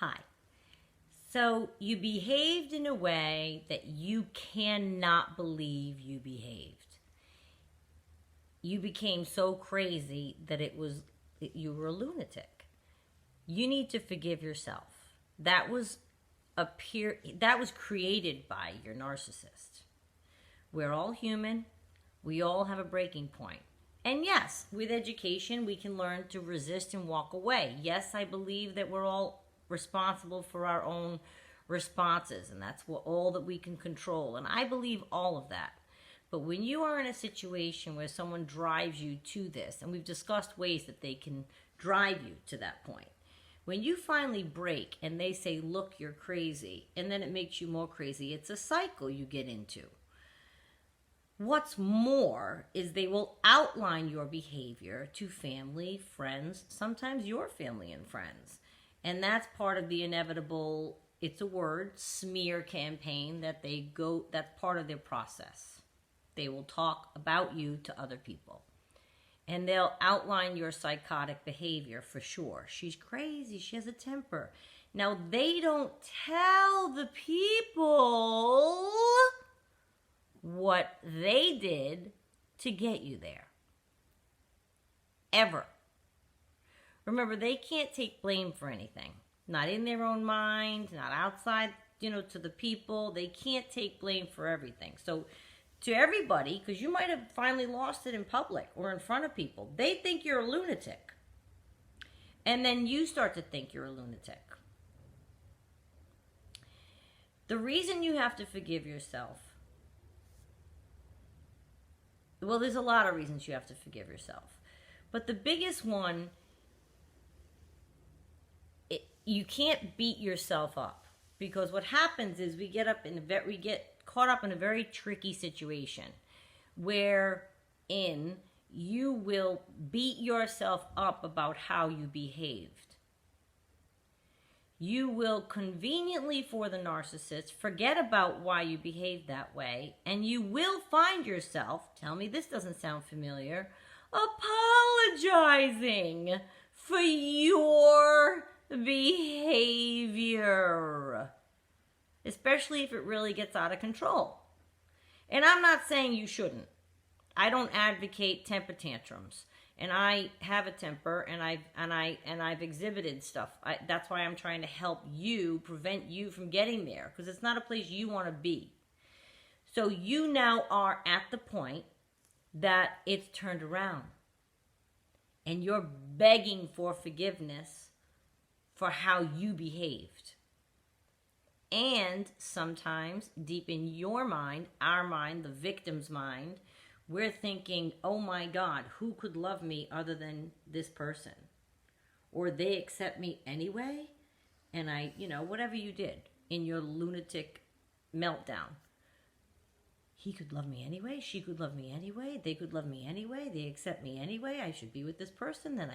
Hi. So you behaved in a way that you cannot believe you behaved. You became so crazy that you were a lunatic. You need to forgive yourself. That was created by your narcissist. We're all human. We all have a breaking point. And yes, with education, we can learn to resist and walk away. Yes, I believe that we're all responsible for our own responses, and that's all that we can control. And I believe all of that. But when you are in a situation where someone drives you to this, and we've discussed ways that they can drive you to that point, when you finally break and they say, look, you're crazy, and then it makes you more crazy, it's a cycle you get into. What's more is they will outline your behavior to family, friends, sometimes your family and friends. And that's part of the inevitable, it's a word, smear campaign that's part of their process. They will talk about you to other people. And they'll outline your psychotic behavior for sure. She's crazy, she has a temper. Now, they don't tell the people what they did to get you there. Ever. Remember, they can't take blame for anything. Not in their own mind, not outside, to the people. They can't take blame for everything. So to everybody, because you might have finally lost it in public or in front of people, they think you're a lunatic. And then you start to think you're a lunatic. The reason you have to forgive yourself, well, there's a lot of reasons you have to forgive yourself. But the biggest one, you can't beat yourself up. Because what happens is we get caught up in a very tricky situation wherein you will beat yourself up about how you behaved. You will conveniently, for the narcissist, forget about why you behaved that way, and you will find yourself, tell me this doesn't sound familiar, apologizing for your behavior, especially if it really gets out of control. And I'm not saying you shouldn't. I don't advocate temper tantrums. And I have a temper, and I've exhibited stuff. That's why I'm trying to help you, prevent you from getting there, because it's not a place you want to be. So you now are at the point that it's turned around, and you're begging for forgiveness for how you behaved. And sometimes, deep in your mind, our mind, the victim's mind, we're thinking, oh my God, who could love me other than this person? Or they accept me anyway? And whatever you did in your lunatic meltdown. He could love me anyway. She could love me anyway. They could love me anyway. They accept me anyway. I should be with this person. Then